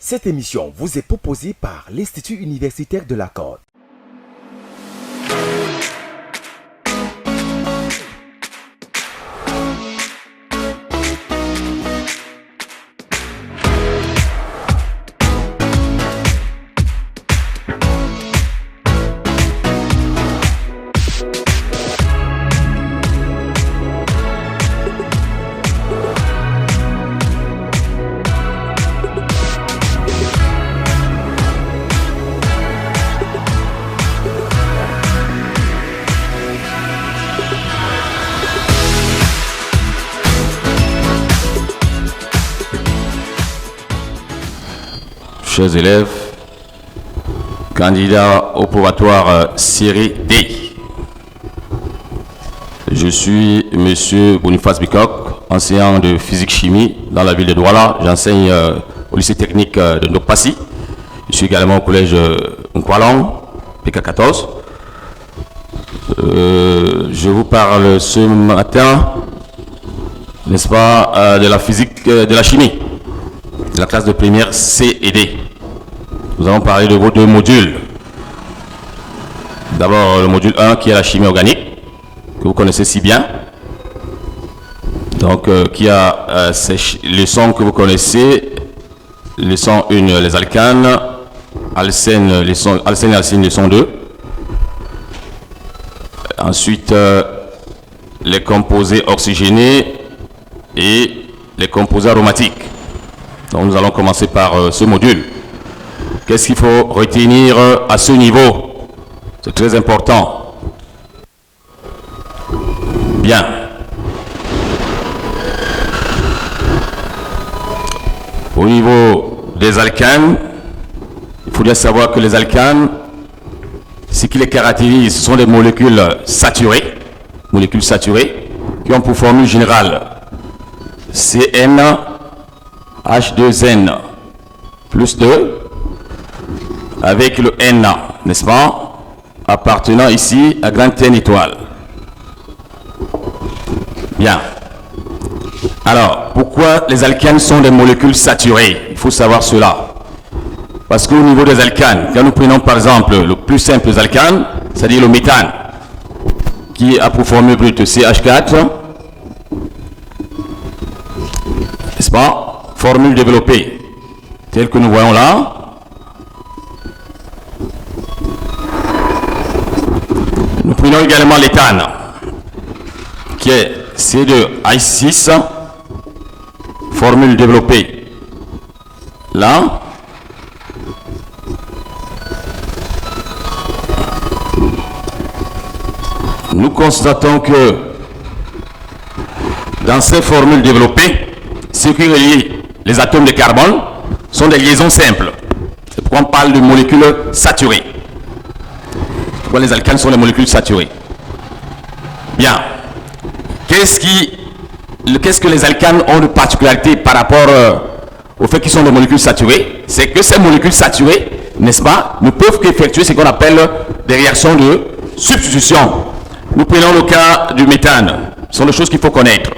Cette émission vous est proposée par l'Institut universitaire de la Côte. Chers élèves, candidats au probatoire série D. Je suis Monsieur Boniface Bicoc, enseignant de physique-chimie dans la ville de Douala. J'enseigne au lycée technique de Ndokpassi. Je suis également au collège Nkwalang, PK14. Je vous parle ce matin, n'est-ce pas, de la physique, de la chimie, de la classe de première C et D. Nous allons parler de vos deux modules. D'abord, le module 1 qui est la chimie organique, que vous connaissez si bien. Donc, qui a ces leçons que vous connaissez. Leçon 1, les alcanes. Alcène et alcyne, leçon 2. Ensuite, les composés oxygénés et les composés aromatiques. Donc, nous allons commencer par ce module. Qu'est-ce qu'il faut retenir à ce niveau? C'est très important. Bien. Au niveau des alcanes, il faut bien savoir que les alcanes, ce qui les caractérise, ce sont des molécules saturées qui ont pour formule générale CnH2n plus 2 avec le Na, n'est-ce pas, appartenant ici à grande N étoile. Bien. Alors, pourquoi les alcanes sont des molécules saturées? Il faut savoir cela. Parce qu'au niveau des alcanes, quand nous prenons par exemple le plus simple des alcanes, c'est-à-dire le méthane, qui a pour formule brute CH4, n'est-ce pas, formule développée, telle que nous voyons là. Nous prenons également l'éthane, qui est C2H6, formule développée là. Nous constatons que dans ces formules développées, ce qui relie les atomes de carbone sont des liaisons simples. C'est pourquoi on parle de molécules saturées. Pourquoi les alcanes sont les molécules saturées? Bien. Qu'est-ce que les alcanes ont de particularité par rapport au fait qu'ils sont des molécules saturées? C'est que ces molécules saturées, n'est-ce pas, ne peuvent qu'effectuer ce qu'on appelle des réactions de substitution. Nous prenons le cas du méthane. Ce sont des choses qu'il faut connaître.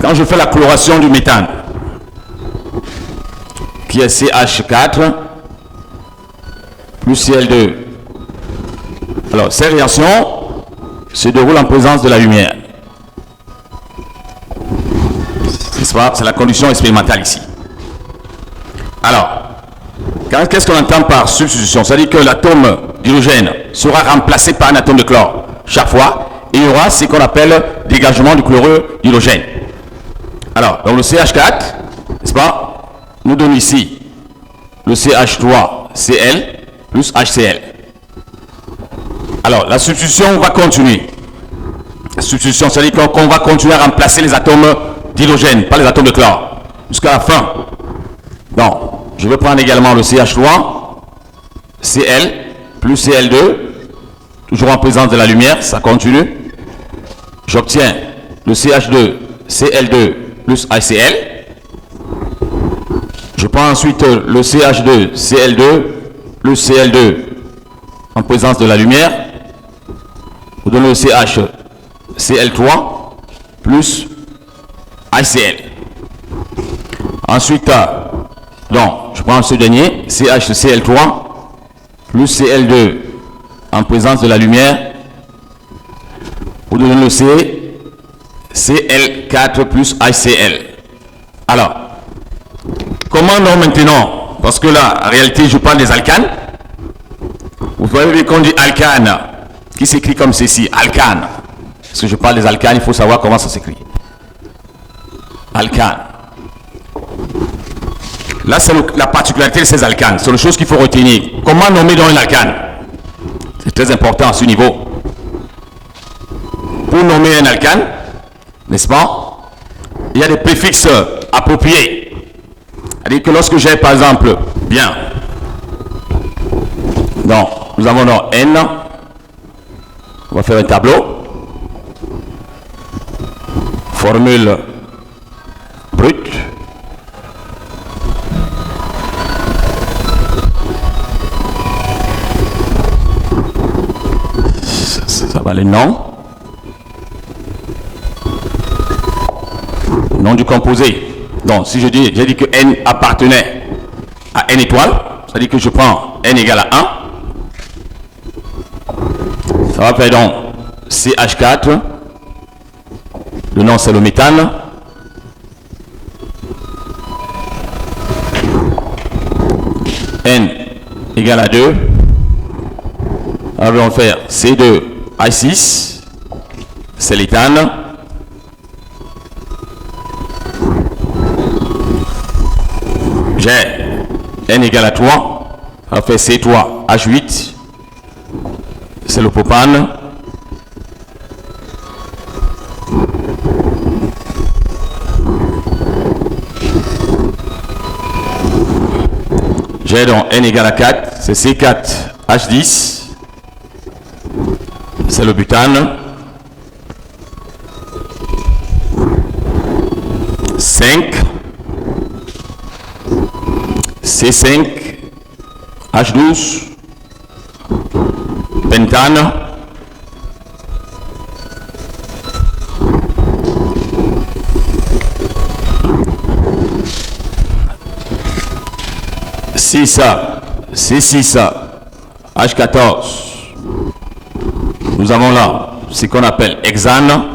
Quand je fais la chloration du méthane, qui est CH4 plus Cl2. Alors, ces réactions se déroulent en présence de la lumière. C'est la condition expérimentale ici. Alors, qu'est-ce qu'on entend par substitution? C'est-à-dire que l'atome d'hydrogène sera remplacé par un atome de chlore chaque fois, et il y aura ce qu'on appelle dégagement du chlorure d'hydrogène. Alors, donc le CH4, n'est-ce pas, nous donne ici le CH3Cl plus HCl. Alors, la substitution va continuer. La substitution, c'est-à-dire qu'on va continuer à remplacer les atomes d'hydrogène par les atomes de chlore jusqu'à la fin. Donc, je vais prendre également le CH3Cl plus Cl2, toujours en présence de la lumière, ça continue. J'obtiens le CH2Cl2 plus HCl. Je prends ensuite le CH2Cl2 plus Cl2 en présence de la lumière. Vous donnez le CH Cl3 plus HCl. Ensuite, donc, je prends ce dernier, CHCl3 plus Cl2 en présence de la lumière pour donner le Cl4 plus HCl. Alors, comment non maintenant? Parce que là, en réalité, je parle des alcanes. Vous voyez qu'on dit alcane, qui s'écrit comme ceci, alcane. Parce que je parle des alcanes, il faut savoir comment ça s'écrit. Alcane. Là, c'est la particularité de ces alcanes. C'est la chose qu'il faut retenir. Comment nommer dans un alcane? C'est très important à ce niveau. Pour nommer un alcane, n'est-ce pas, il y a des préfixes appropriés. C'est-à-dire que lorsque j'ai, par exemple, bien, donc, nous avons dans N, on va faire un tableau, formule brute, ça va les noms, nom du composé. Donc, si j'ai dit que N appartenait à N étoile, c'est-à-dire que je prends N égale à 1, ça va faire donc CH4, le nom c'est le méthane, N égale à 2, alors on va faire C2H6, c'est l'éthane, j'ai N égale à 3, ça va faire C3H8, c'est le propane, j'ai donc N égale à 4, c'est C4H10, c'est le butane, 5, C5H12, pentane, C6, H14. Nous avons là ce qu'on appelle hexane.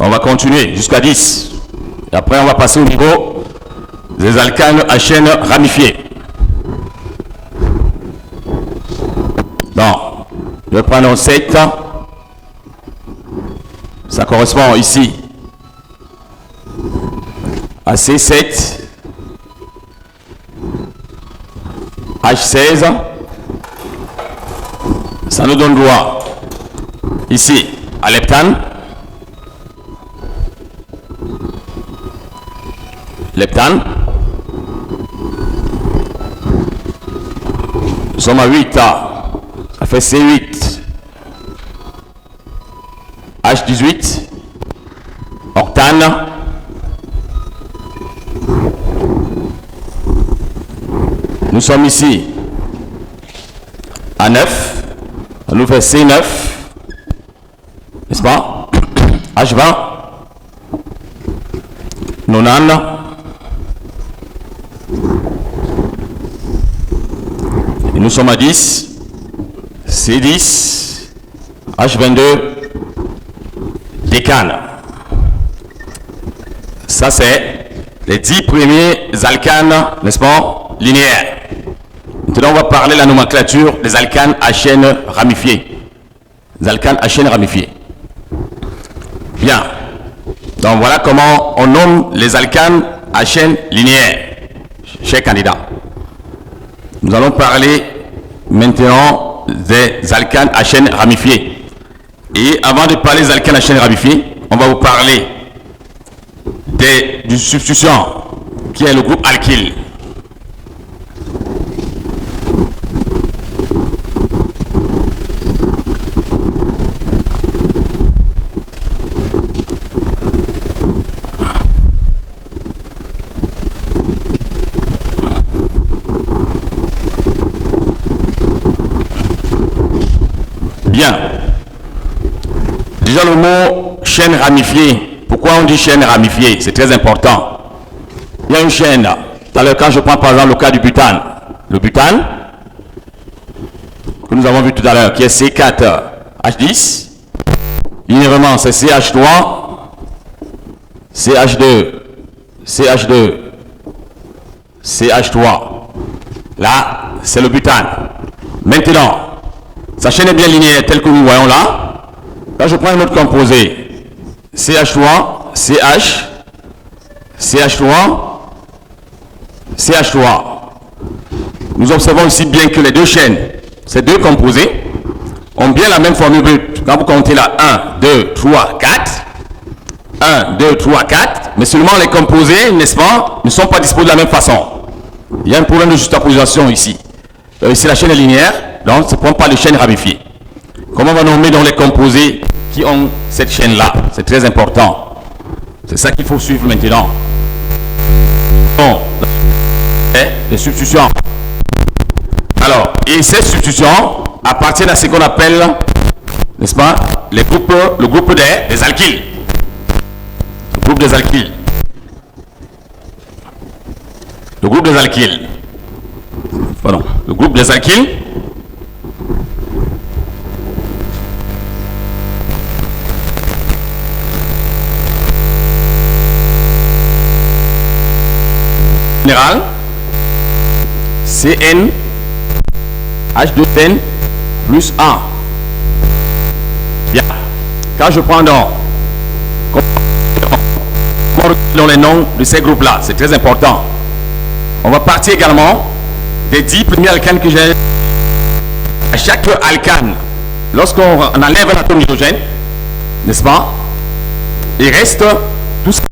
On va continuer jusqu'à 10. Et après, on va passer au niveau des alcanes à chaîne ramifiée. Donc, je vais prendre 7. Ça correspond ici à C7, H16. Ça nous donne droit ici à l'heptane. L'heptane. Nous sommes à 8. Ça fait C8. H18. Octane. Nous sommes ici à 9. Ça nous fait C9. N'est-ce pas? H20. Nonane. Et nous sommes à 10. C10. H22. Décane. Ça, c'est les 10 premiers alcanes, n'est-ce pas, linéaires. Maintenant, on va parler de la nomenclature des alcanes à chaîne ramifiée. Les alcanes à chaîne ramifiée. Bien. Donc, voilà comment on nomme les alcanes à chaîne linéaire. Chers candidats. Nous allons parler maintenant des alcanes à chaîne ramifiée. Et avant de parler des alcanes à chaîne ramifiée, on va vous parler du substituant qui est le groupe alkyle. Bien. Déjà le mot chaîne ramifiée. Pourquoi on dit chaîne ramifiée? C'est très important. Il y a une chaîne. Tout à l'heure, quand je prends par exemple le cas du butane, le butane, que nous avons vu tout à l'heure, qui est C4H10, linéairement c'est CH3, CH2, CH2, CH3. Là, c'est le butane. Maintenant, sa chaîne est bien linéaire telle que nous voyons là. Là, je prends un autre composé. CH3, CH, CH3, CH3. Nous observons ici bien que les deux chaînes, ces deux composés, ont bien la même formule brute. Quand vous comptez là, 1, 2, 3, 4. 1, 2, 3, 4. Mais seulement les composés, n'est-ce pas, ne sont pas disposés de la même façon. Il y a un problème de juxtaposition ici. Ici, la chaîne est linéaire, donc ça ne prend pas de chaîne ramifiée. Comment on va nommer donc les composés qui ont cette chaîne-là? C'est très important. C'est ça qu'il faut suivre maintenant. Bon, les substitutions. Alors, et ces substitutions appartiennent à ce qu'on appelle, n'est-ce pas, le groupe des alkyles. Le groupe des alkyles. Le groupe des alkyles. Pardon. Le groupe des alkyles. Général. CN H2N plus 1. Bien. Quand je prends donc les noms de ces groupes-là, c'est très important. On va partir également des 10 premiers alcanes que j'ai. À chaque alcane, lorsqu'on enlève un atome d'hydrogène, n'est-ce pas, il reste tout ça,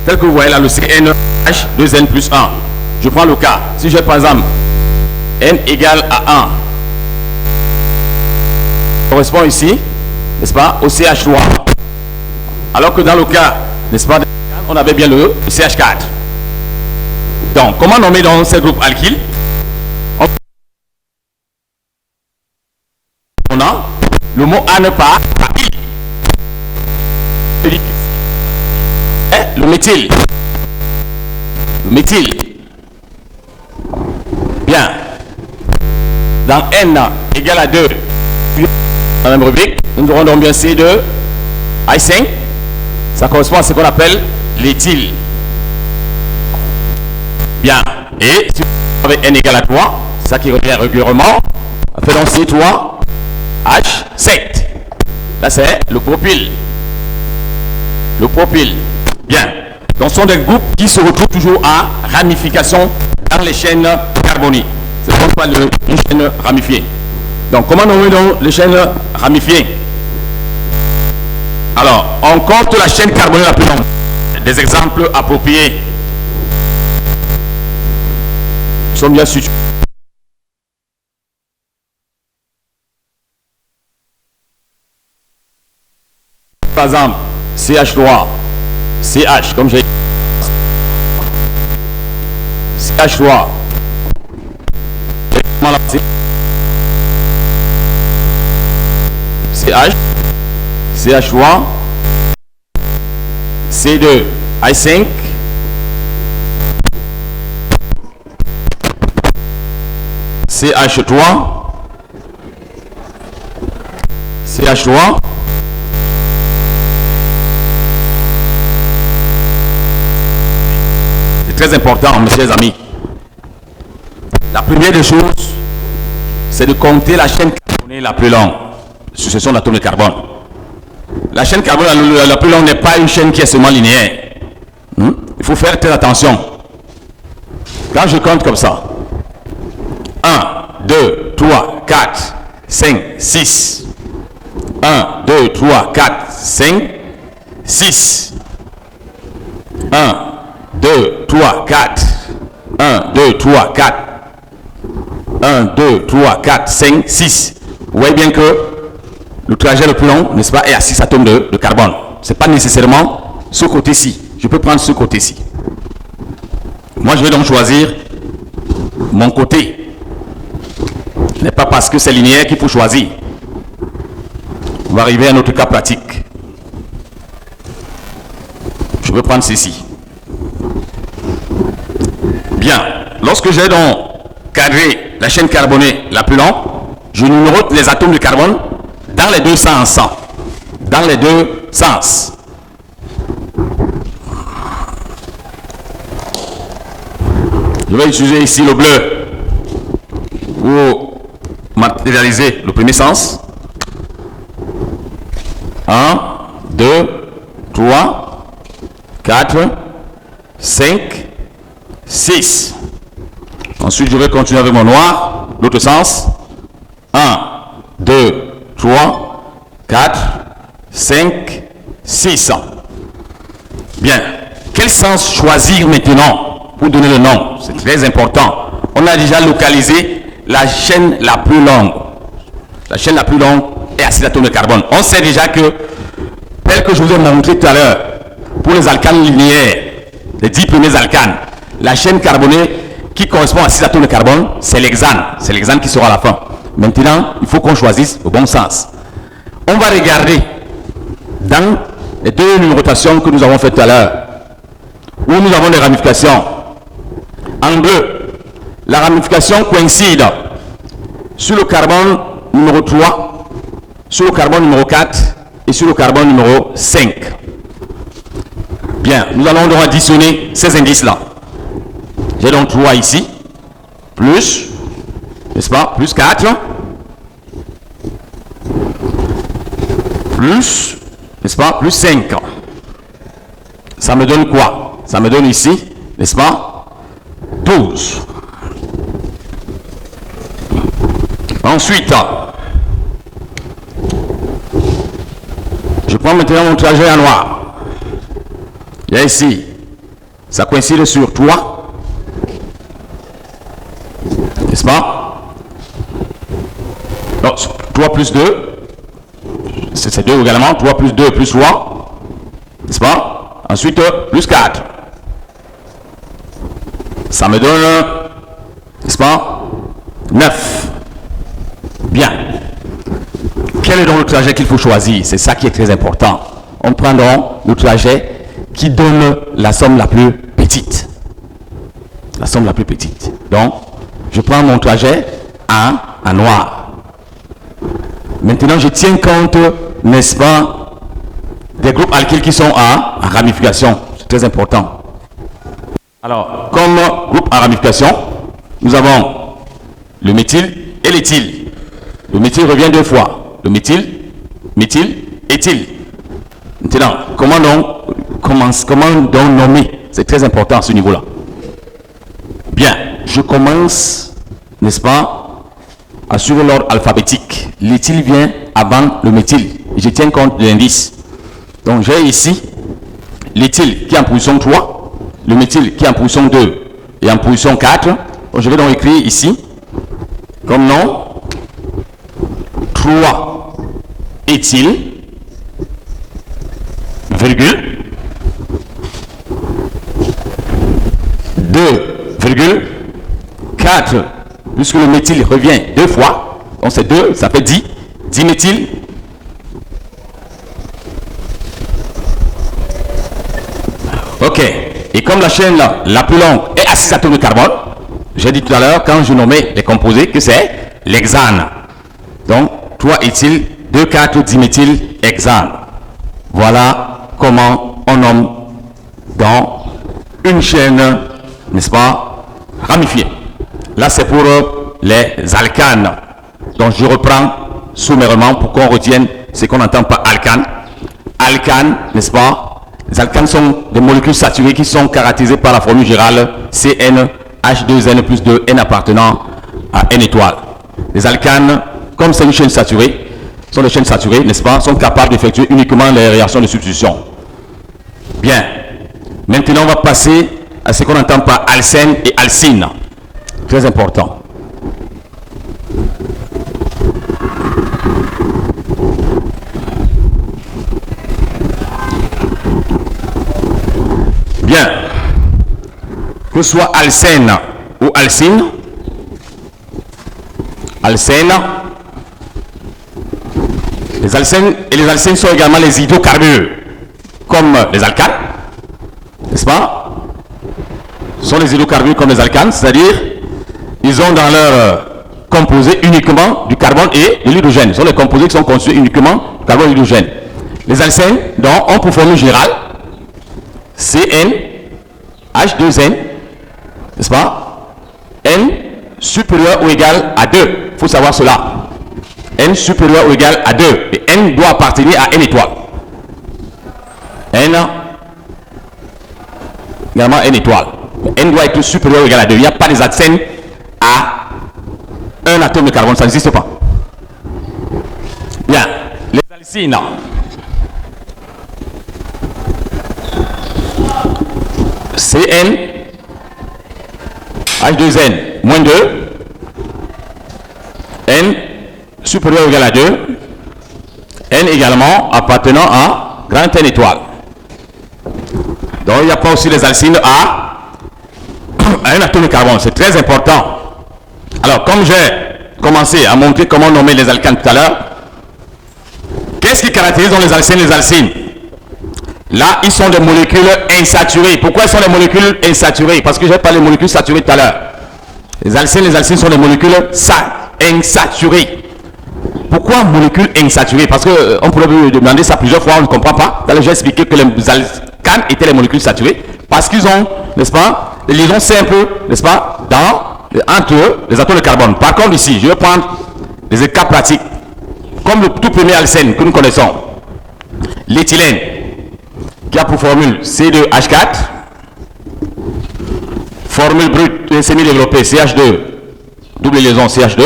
tel que vous voyez là, le CnH2n plus 1. Je prends le cas. Si j'ai par exemple n égale à 1, correspond ici, n'est-ce pas, au CH3. Alors que dans le cas, n'est-ce pas, on avait bien le CH4. Donc, comment nommer dans ces groupes alkyles? On a le mot ane par I. Le méthyle. Le méthyle. Bien. Dans N égale à 2, dans la même rubrique, nous aurons donc bien C2, I5. Ça correspond à ce qu'on appelle l'éthyle. Bien. Et si vous avez N égale à 3, ça qui revient régulièrement, on fait donc C3, H7. Là, c'est le propyle. Le propyle. Bien. Donc, ce sont des groupes qui se retrouvent toujours à ramification dans les chaînes carboniques. C'est ce qu'on appelle une chaîne ramifiée. Donc, comment nommer donc les chaînes ramifiées? Alors, on compte la chaîne carbonique la plus longue. Des exemples appropriés sont bien situés. Par exemple, CH3, CH, comme j'ai dit, CH3, CH, CH3, C2, I5, CH3, CH3, c'est très important, mes chers amis. La première des choses, c'est de compter la chaîne carbonée la plus longue, succession d'atomes de carbone. La chaîne carbone la plus longue n'est pas une chaîne qui est seulement linéaire. Il faut faire très attention. Quand je compte comme ça, 1, 2, 3, 4, 5, 6. 1, 2, 3, 4, 5, 6. 1, 2, 3, 4. 1, 2, 3, 4. 1, 2, 3, 4, 5, 6. Vous voyez bien que le trajet le plus long, n'est-ce pas, est à 6 atomes de carbone. Ce n'est pas nécessairement ce côté-ci. Je peux prendre ce côté-ci. Moi, je vais donc choisir mon côté. Ce n'est pas parce que c'est linéaire qu'il faut choisir. On va arriver à notre cas pratique. veux prendre ceci. Bien. Lorsque j'ai donc cadré la chaîne carbonée la plus longue, je numérote les atomes de carbone dans les deux sens. Dans les deux sens. Je vais utiliser ici le bleu pour matérialiser le premier sens. 1, 2, 3, 4, 5, 6. Ensuite, je vais continuer avec mon noir, l'autre sens. 1, 2, 3, 4, 5, 6. Bien. Quel sens choisir maintenant pour donner le nom? C'est très important. On a déjà localisé la chaîne la plus longue. La chaîne la plus longue est à 6 atomes de carbone. On sait déjà que, tel que je vous ai montré tout à l'heure, pour les alcanes linéaires, les 10 premiers alcanes, la chaîne carbonée qui correspond à 6 atomes de carbone, c'est l'hexane. C'est l'hexane qui sera à la fin. Maintenant, il faut qu'on choisisse le bon sens. On va regarder dans les deux numérotations que nous avons faites tout à l'heure, où nous avons des ramifications. En bleu, la ramification coïncide sur le carbone numéro 3, sur le carbone numéro 4 et sur le carbone numéro 5. Bien, nous allons donc additionner ces indices-là. J'ai donc 3 ici, plus, n'est-ce pas, plus 4, plus, n'est-ce pas, plus 5. Ça me donne quoi? Ça me donne ici, n'est-ce pas, 12. Ensuite, je prends maintenant mon trajet en noir. Il y a ici, ça coïncide sur 3, n'est-ce pas? Non, 3 plus 2, c'est 2 également, 3 plus 2 plus 3, n'est-ce pas? Ensuite, plus 4. Ça me donne, n'est-ce pas, 9. Bien. Quel est donc le trajet qu'il faut choisir? C'est ça qui est très important. On prend donc le trajet qui donne la somme la plus petite. La somme la plus petite. Donc, je prends mon trajet en noir. Maintenant, je tiens compte, n'est-ce pas, des groupes alkyles qui sont en ramification. C'est très important. Alors, comme groupe à ramification, nous avons le méthyle et l'éthyle. Le méthyle revient 2 fois. Le méthyle, éthyle. Maintenant, comment donc nommer? C'est très important à ce niveau-là. Bien, je commence, n'est-ce pas, à suivre l'ordre alphabétique. L'éthyle vient avant le méthyle. Je tiens compte de l'indice. Donc, j'ai ici l'éthyle qui est en position 3, le méthyle qui est en position 2 et en position 4. Donc, je vais donc écrire ici, comme nom, 3 éthyle, virgule, 2, virgule, 4, puisque le méthyle revient 2 fois, donc c'est 2, ça fait 10, diméthyle, ok, et comme la chaîne là, la plus longue est à 6 atomes de carbone, j'ai dit tout à l'heure, quand je nommais les composés, que c'est l'hexane. Donc, 3 éthyle, 2, 4, diméthyle, hexane. Voilà comment on nomme dans une chaîne, n'est-ce pas, ramifiée. Là, c'est pour les alcanes. Donc, je reprends sommairement pour qu'on retienne ce qu'on entend par alcane. Alcane, n'est-ce pas? Les alcanes sont des molécules saturées qui sont caractérisées par la formule générale CnH2n plus 2, N appartenant à N étoile. Les alcanes, comme c'est une chaîne saturée, sont des chaînes saturées, n'est-ce pas, sont capables d'effectuer uniquement les réactions de substitution. Bien. Maintenant, on va passer à ce qu'on entend par alcène et alcyne. Très important. Bien. Que ce soit alcène ou alcyne, alcène, les alcènes et les alcènes sont également les hydrocarbures, comme les alcanes, n'est-ce pas, sont les hydrocarbures comme les alcanes, c'est-à-dire ils ont dans leur composé uniquement du carbone et de l'hydrogène. Ce sont les composés qui sont constitués uniquement du carbone et de l'hydrogène. Les alcènes donc, ont pour formule générale CN H2N, n'est-ce pas, N supérieur ou égal à 2. Il faut savoir cela. N supérieur ou égal à 2. Et N doit appartenir à N étoile. N également N étoile. N doit être supérieur ou égal à 2. Il n'y a pas des alcènes à un atome de carbone, ça n'existe pas. Bien, les alcynes. Cn H2N moins 2, N supérieur ou égal à 2, N également appartenant à grand N étoile. Donc il n'y a pas aussi les alcynes à un atome de carbone, c'est très important. Alors comme j'ai commencé à montrer comment nommer les alcanes tout à l'heure, qu'est-ce qui caractérise dans les alcynes? Là, ils sont des molécules insaturées. Pourquoi ils sont des molécules insaturées? Parce que je n'ai pas les molécules saturées tout à l'heure. Les alcynes sont des molécules insaturées. Pourquoi molécules insaturées? Parce qu'on pourrait me demander ça plusieurs fois, on ne comprend pas. J'ai expliqué que les alcanes étaient les molécules saturées parce qu'ils ont, n'est-ce pas, des liaisons simples, n'est-ce pas, entre eux, les atomes de carbone. Par contre, ici, je vais prendre des cas pratiques. Comme le tout premier alcène que nous connaissons, l'éthylène, qui a pour formule C2H4, formule brute semi-développée CH2, double liaison CH2,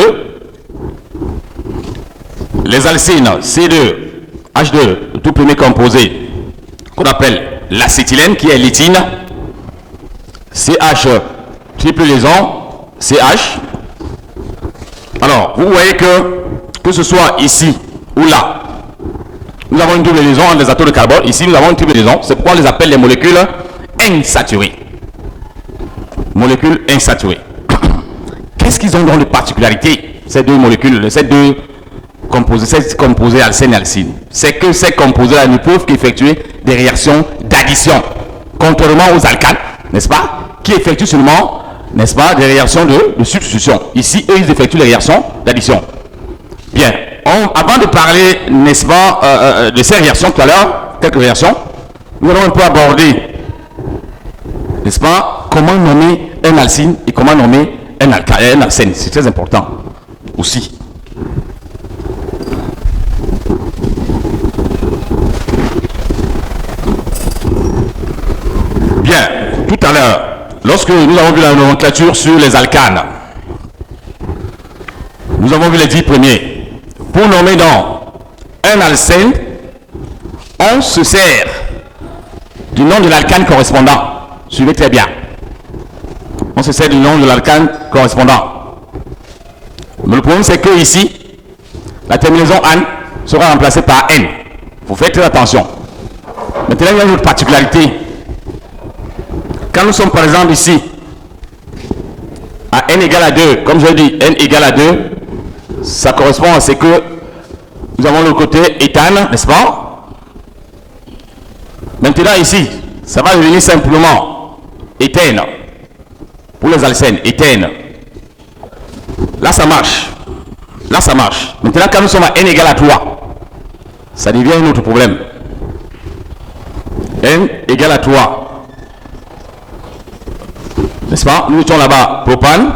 les alcynes C2H2, le tout premier composé qu'on appelle l'acétylène, qui est l'éthine, CH, triple liaison CH. Alors, vous voyez que ce soit ici ou là, nous avons une double liaison entre les atomes de carbone. Ici, nous avons une triple liaison. C'est pourquoi on les appelle les molécules insaturées. Molécules insaturées. Qu'est-ce qu'ils ont dans de particularité, ces deux molécules, ces deux composés alcène et alcyne? C'est que ces composés-là ne peuvent qu'effectuer des réactions d'addition, contrairement aux alcanes, n'est-ce pas, qui effectuent seulement, n'est-ce pas, des réactions de substitution. Ici, eux, ils effectuent les réactions d'addition. Bien. Avant de parler, n'est-ce pas, de ces réactions tout à l'heure, quelques réactions, nous allons un peu aborder, n'est-ce pas, comment nommer un alcyne et comment nommer un alcène. C'est très important aussi. Bien, tout à l'heure, lorsque nous avons vu la nomenclature sur les alcanes, nous avons vu les 10 premiers. Pour nommer donc un alcène, on se sert du nom de l'alcane correspondant. Suivez très bien. On se sert du nom de l'alcane correspondant. Mais le problème, c'est que ici, la terminaison an sera remplacée par n. Il faut faire très attention. Maintenant, il y a une autre particularité. Quand nous sommes par exemple ici, à n égale à 2, comme je dis, n égale à 2, ça correspond à ce que nous avons le côté éthane, n'est-ce pas? Maintenant ici, ça va devenir simplement éthène. Pour les alcènes, éthène. Là ça marche. Là ça marche. Maintenant quand nous sommes à n égale à 3, ça devient un autre problème. N égale à 3. N'est-ce pas? Nous mettons là-bas propane.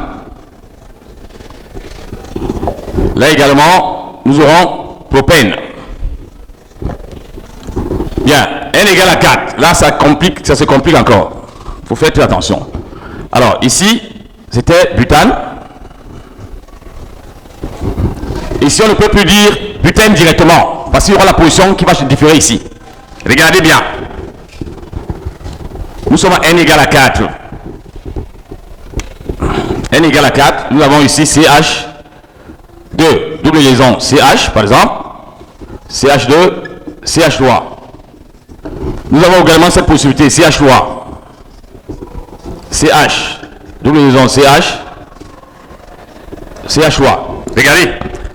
Là également, nous aurons propène. Bien, n égale à 4. Là, ça se complique encore. Il faut faire très attention. Alors, ici, c'était butane. Ici, on ne peut plus dire butène directement, parce qu'il y aura la position qui va se différer ici. Regardez bien. Nous sommes à n égale à 4. N égale à 4. Nous avons ici CH. 2, double liaison CH par exemple, CH2, CH3. Nous avons également cette possibilité CH3, CH, double liaison CH, CH3. Regardez,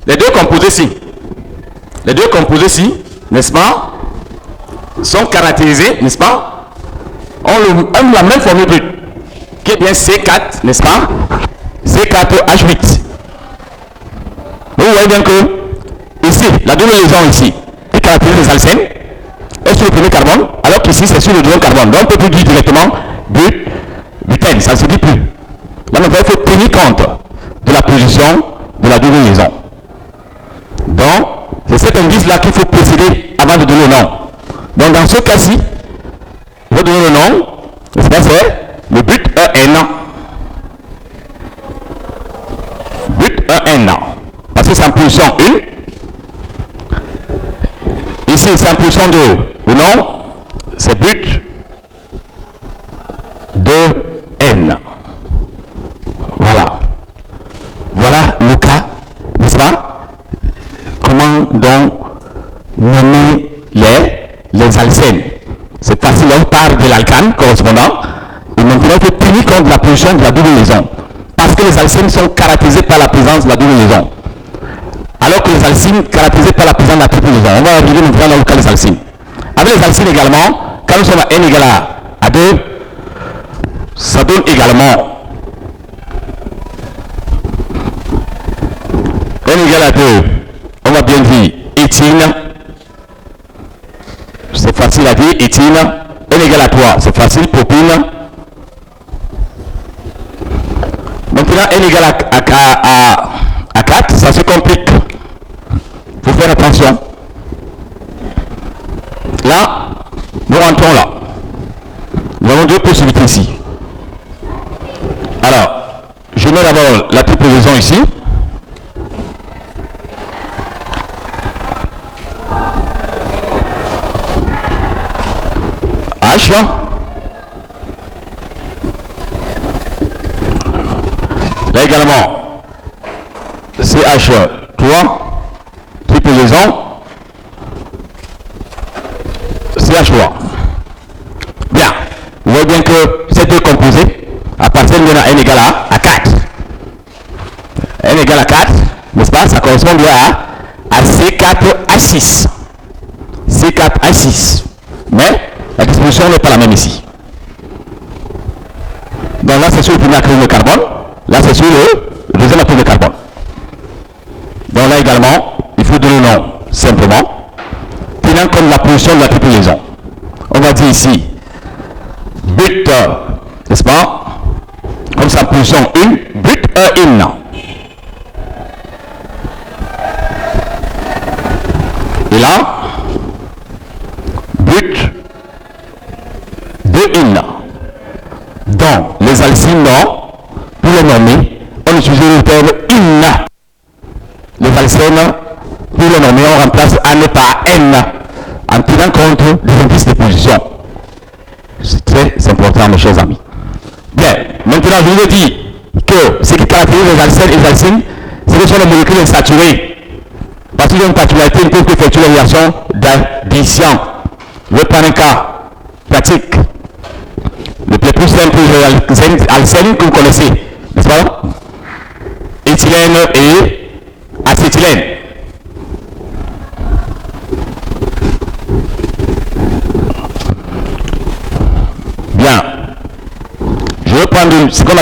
les deux composés ici, n'est-ce pas, sont caractérisés, n'est-ce pas, ont la même formule brute, qui est bien C4, n'est-ce pas? C4H8. Vous voyez bien que ici, la double liaison ici, qui caractérise les alcènes, est sur le premier carbone, alors qu'ici c'est sur le deuxième carbone. Donc on ne peut plus dire directement butène, ça ne se dit plus. Là maintenant il faut tenir compte de la position de la double liaison. Donc c'est cet indice-là qu'il faut préciser avant de donner le nom. Donc dans ce cas-ci, il faut donner le nom, c'est le but EN. But EN. Parce que c'est en position 1. Ici c'est en position 2. Le nom, c'est but 2N. Voilà. Voilà le cas, n'est-ce pas? Comment donc nommer les alcènes? C'est facile, on part de l'alcane correspondant, et maintenant il faut tenir compte de la position de la double liaison. Parce que les alcènes sont caractérisés par la présence de la double liaison. Alors que les alcynes caractérisés par la présence de la triple liaison. On va arriver maintenant dans le cas des alcynes. Avec les alcynes également, quand nous sommes à n égale à 2, ça donne également n égale à 2, on va bien dire éthine, c'est facile à dire, éthine, n égale à 3, c'est facile, propine. Maintenant n égale à 4, ça se complique. Il faut faire attention. Là, nous rentrons là. Nous avons deux possibilités ici. Alors, je mets d'abord la triple liaison ici. H. Là également, CH3, triple liaison, CH3. Bien, vous voyez bien que ces deux composés appartiennent maintenant à n égale à 4. n égale à 4, n'est-ce pas? Ça correspond bien à C4H6. C4H6. Mais la disposition n'est pas la même ici. Donc là c'est sur le premier atome de carbone, là c'est sur le deuxième atome de carbone. Donc là également, il faut donner le nom simplement, tenant compte de la position de la triple liaison. On va dire ici, but, n'est-ce pas? Comme ça, position 1, but in. Et là, but 2 in. Donc, les alcynes, pour les nommer, on utilise le terme in. Les alcènes, pour les nommer, on remplace N par N en tenant compte des indices de position. C'est très important, mes chers amis. Bien, maintenant je vous ai dit que ce qui caractérise les alcènes et les alcynes, c'est que ce sont les molécules insaturées. Parce qu'ils ont une particularité, ils peuvent effectuer les réactions d'addition. Je vais prendre un cas pratique. Le plus simple, les alcènes que vous connaissez, n'est-ce pas? Éthylène et acétylène. Bien. Je vais prendre ce qu'on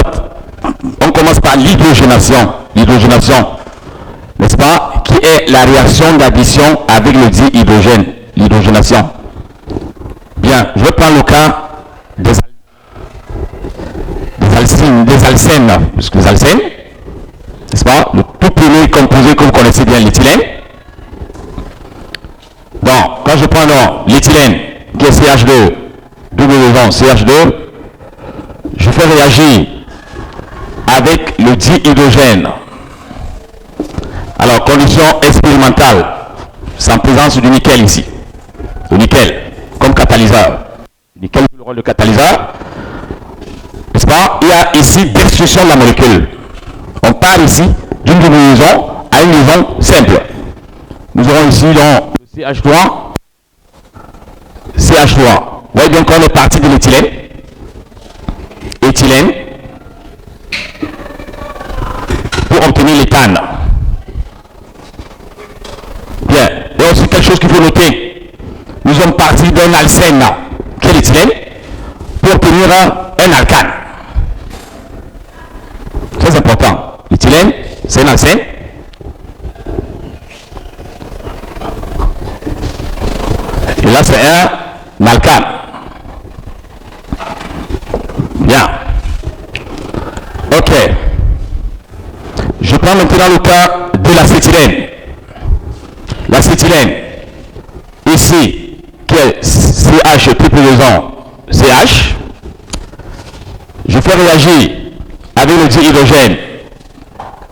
on commence par l'hydrogénation. L'hydrogénation, n'est-ce pas? Qui est la réaction d'addition avec le dihydrogène. L'hydrogénation. Bien. Je vais prendre le cas des alcènes, parce que les alcènes, n'est-ce pas? Le tout premier composé que vous connaissez bien, l'éthylène. Donc, quand je prends l'éthylène, qui est CH2, double liaison CH2, je fais réagir avec le dihydrogène. Alors, condition expérimentale, c'est en présence du nickel ici. Le nickel, comme catalyseur. Le nickel joue le rôle de catalyseur. N'est-ce pas? Il y a ici destruction de la molécule. On part ici d'une double liaison à une liaison simple. Nous aurons ici donc le CH3. CH3. Vous voyez donc on est parti de l'éthylène. Éthylène. Pour obtenir l'éthane. Bien. Et aussi quelque chose qu'il faut noter. Nous sommes partis d'un alcène qui est l'éthylène pour obtenir devenir un alcane. Très important. L'éthylène, c'est un alcène. Et là, c'est un alcane. Bien. Ok. Je prends maintenant le cas de l'acétylène. L'acétylène, ici, qui est CH triple liaison CH. Je fais réagir avec le dihydrogène.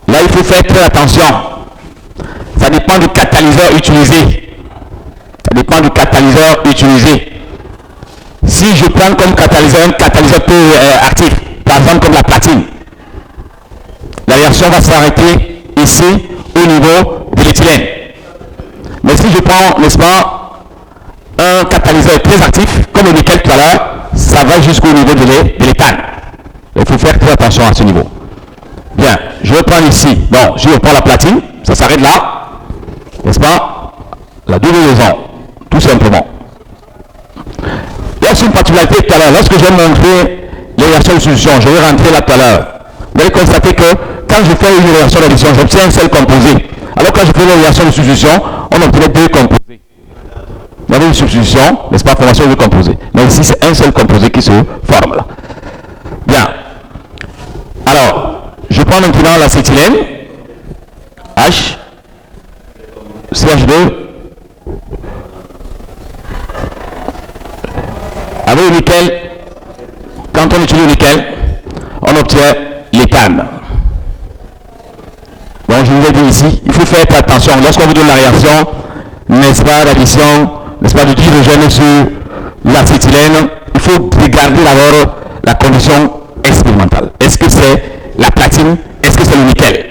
Là, il faut faire très attention. Ça dépend du catalyseur utilisé. Ça dépend du catalyseur utilisé. Si je prends comme catalyseur un catalyseur peu actif, par exemple comme la platine, la réaction va s'arrêter ici au niveau de l'éthylène. Mais si je prends, n'est-ce pas, un catalyseur très actif, comme le nickel tout à l'heure, ça va jusqu'au niveau de l'éthane. Il faut faire très attention à ce niveau. Bien, je vais prendre ici. Donc, je reprends la platine, ça s'arrête là, n'est-ce pas? La double liaison, tout simplement. Il y a aussi une particularité tout à l'heure. Lorsque je vais montrer les réactions de solution, je vais rentrer là tout à l'heure. Vous allez constater que quand je fais une réaction d'addition, j'obtiens un seul composé. Alors quand je fais une réaction de substitution, on obtient deux composés. Vous avez une substitution, n'est-ce pas, formation de composés. Mais ici, c'est un seul composé qui se forme là. Bien. Alors, je prends maintenant l'acétylène, H, CH2, avec le nickel. Quand on utilise le nickel, on obtient l'éthane. Donc je vous ai dit ici, il faut faire attention. Lorsqu'on vous donne la réaction, n'est-ce pas, d'addition, n'est-ce pas, de dihydrogène sur l'acétylène, il faut regarder d'abord la condition expérimentale. Est-ce que c'est la platine? Est-ce que c'est le nickel?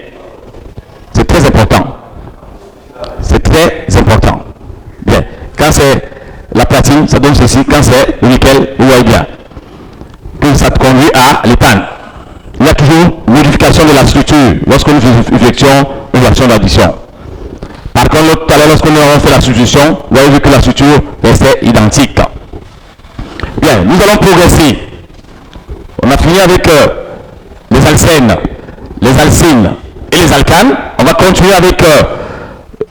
C'est très important. C'est très important. Bien. Quand c'est la platine, ça donne ceci. Quand c'est le nickel, vous voyez bien que ça conduit à l'éthane. Il y a toujours modification de la structure lorsque nous effectuons une réaction d'addition. Par contre, tout à l'heure, lorsque nous avons fait la substitution, vous avez vu que la structure restait identique. Bien, nous allons progresser. On a fini avec les alcènes, les alcynes et les alcanes. On va continuer avec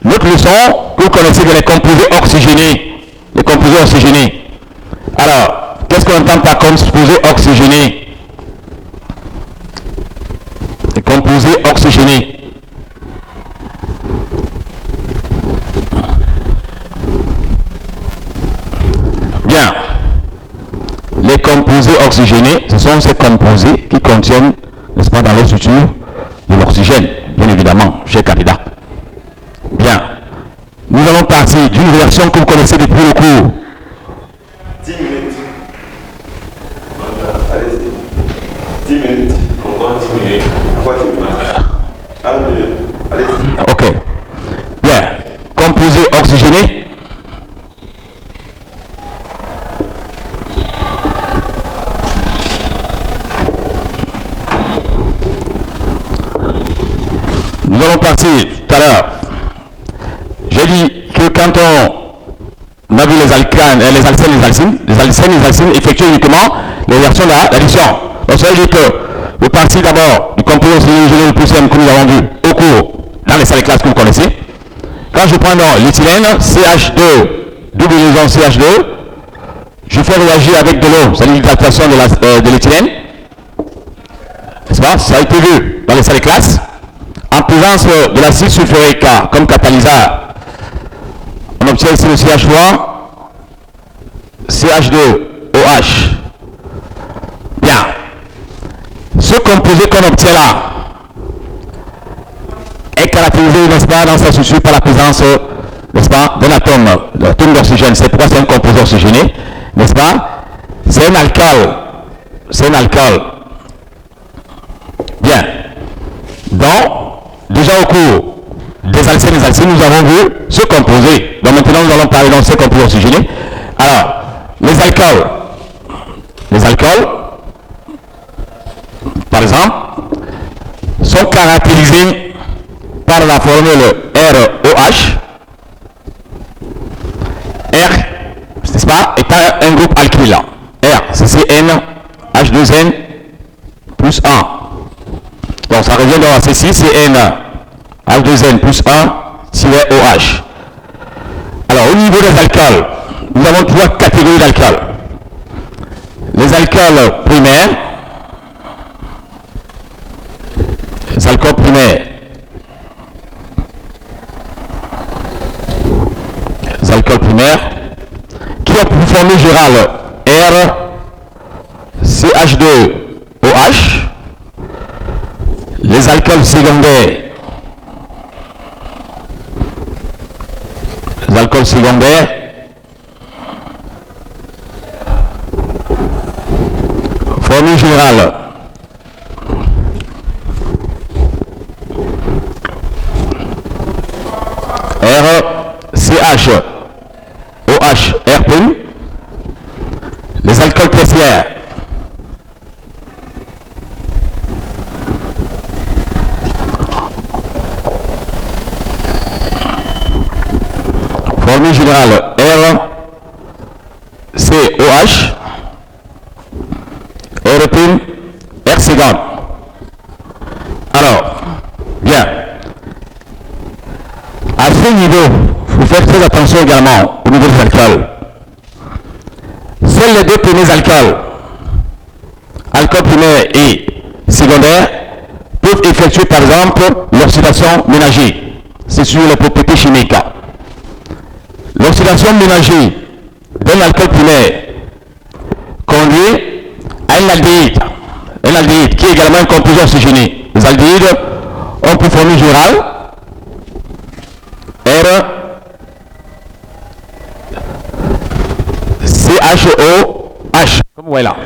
notre leçon que vous connaissez, les composés oxygénés. Les composés oxygénés. Alors, qu'est-ce qu'on entend par composés oxygénés? Les composés oxygénés. Bien. Les composés oxygénés, ce sont ces composés qui contiennent, n'est-ce pas, dans leur structure, de l'oxygène, bien évidemment, chez Canada. Bien. Nous allons partir d'une réaction que vous connaissez depuis le cours. 10 minutes. Allez-y. 10 minutes. Pourquoi 10 minutes? Pourquoi 10 minutes? 1 minute. Allez-y. Ok. Bien. Composé oxygéné. Nous allons partir tout à l'heure. J'ai dit que quand on a vu les alcanes, les alcènes, les alcynes effectuent uniquement les réactions d'addition. Donc ça veut dire que le parti d'abord du composé oxygéné le plus simple que nous avons vu au cours dans les salles de classe que vous connaissez. Quand je prends l'éthylène, CH2, double liaison CH2, je fais réagir avec de l'eau, c'est l'hydratation de l'éthylène. N'est-ce pas? Ça a été vu dans les salles de classe. En présence de l'acide sulfurique comme catalyseur, on obtient ici le CH3, CH2OH. Bien. Ce composé qu'on obtient là est caractérisé, n'est-ce pas, dans sa structure par la présence, n'est-ce pas, d'un atome d'oxygène. C'est pourquoi c'est un composé oxygéné, n'est-ce pas? C'est un alcool. C'est un alcool. Bien. Donc, déjà au cours des alcènes et des alcynes, nous avons vu ce composé. Donc maintenant, nous allons parler de ces composés oxygénés. Alors, les alcools, par exemple, sont caractérisés par la formule ROH. R, n'est-ce pas, étant un groupe alkyle. R, c'est CN, H2N plus 1. Donc ça revient dans C6, c'est N H2N plus 1 tiré OH. Alors au niveau des alcools, nous avons 3 catégories d'alcools. Les alcools primaires, les alcools primaires, les alcools primaires qui ont pour formule générale R CH2OH. Les alcools secondaires, formule générale RCH OH R'. Les alcools tertiaires, formule générale RCOH R' R seconde. Alors, bien. À ce niveau, il faut faire très attention également au niveau des alcools. Seuls les deux premiers alcools, alcool primaire et secondaire, peuvent effectuer par exemple l'oxydation ménagère. C'est sur les propriétés chimiques. L'oxydation ménagère d'un alcool primaire conduit à un aldéhyde qui est également un composé oxygéné. Les aldéhydes ont pour formule générale R CHOH, comme vous voyez là.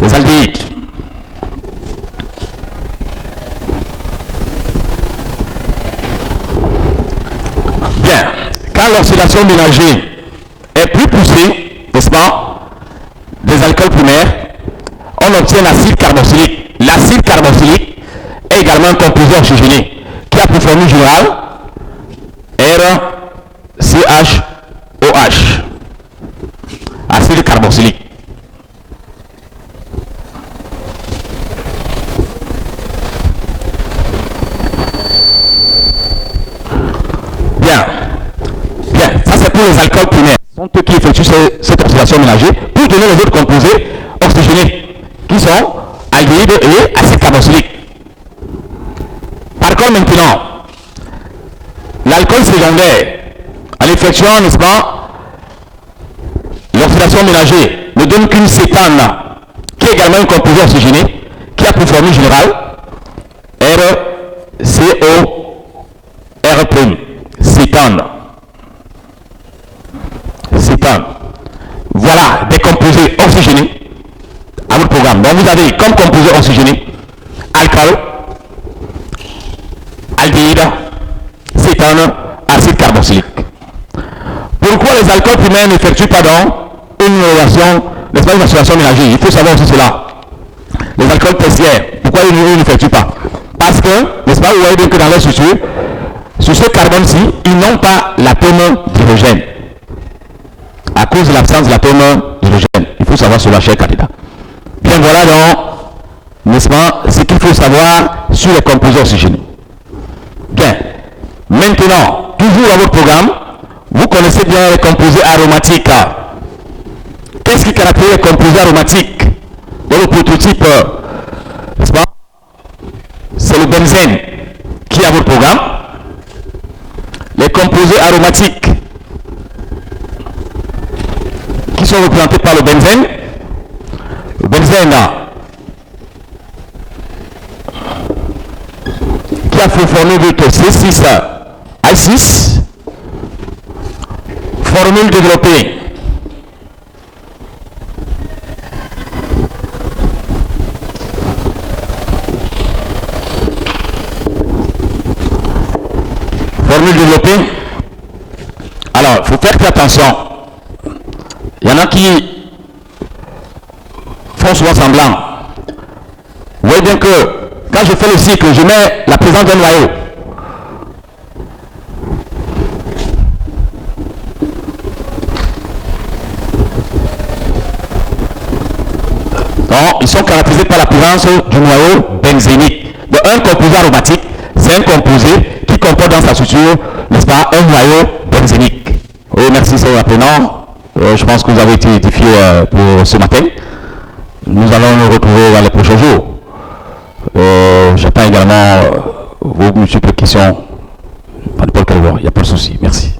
Les aldéhydes. Bien, quand l'oxydation ménagère est plus poussée, n'est-ce pas, des alcools primaires, on obtient l'acide carboxylique. L'acide carboxylique est également un composé oxygéné qui a pour formule générale RCHOH, acide carboxylique. Bien, ça c'est pour les alcools primaires. Ce sont eux qui effectuent cette oxydation ménagère pour donner les autres composés oxygénés qui sont aldéhyde et acide carboxylique. Par contre maintenant, l'alcool secondaire, en effectuant, n'est-ce pas, l'oxydation ménagère, ne donne qu'une cétane, qui est également un composé oxygéné, qui a pour formule générale RCOR', cétane. Voilà des composés oxygénés à votre programme. Donc vous avez comme composé oxygéné alcool, aldéhyde, cétane, acide carboxylique. Pourquoi les alcools primaires n'effectuent pas une réaction, n'est-ce pas, une oxydation ménagère? Il faut savoir aussi cela. Les alcools tertiaires, pourquoi ils n'effectuent pas? Parce que, n'est-ce pas, vous voyez bien que dans leur structure, sur ce carbone-ci, ils n'ont pas l'atome d'hydrogène. À cause de l'absence de l'atome d'hydrogène. Il faut savoir cela, cher candidat. Bien, voilà donc, n'est-ce pas, ce qu'il faut savoir sur les composés oxygénés. Bien. Maintenant, toujours dans votre programme, vous connaissez bien les composés aromatiques. Qu'est-ce qui caractérise les composés aromatiques? Dans le prototype, n'est-ce pas, c'est le benzène qui est à votre programme. Les composés aromatiques qui sont représentés par le benzène. Le benzène qui a pour formule de C6H6, formule développée Alors, il faut faire très attention. Il y en a qui font souvent semblant. Vous voyez bien que quand je fais le cycle, je mets la présence d'un noyau. Bon, ils sont caractérisés par la présence du noyau benzénique. Donc, un composé aromatique, c'est un composé qui comporte dans sa structure, n'est-ce pas, un noyau benzénique. Oui, merci, c'est apprenant. Je pense que vous avez été édifiés pour ce matin. Nous allons nous retrouver dans les prochains jours. J'attends également vos multiples questions. Pas n'importe quelle heure, il n'y a pas de souci. Merci.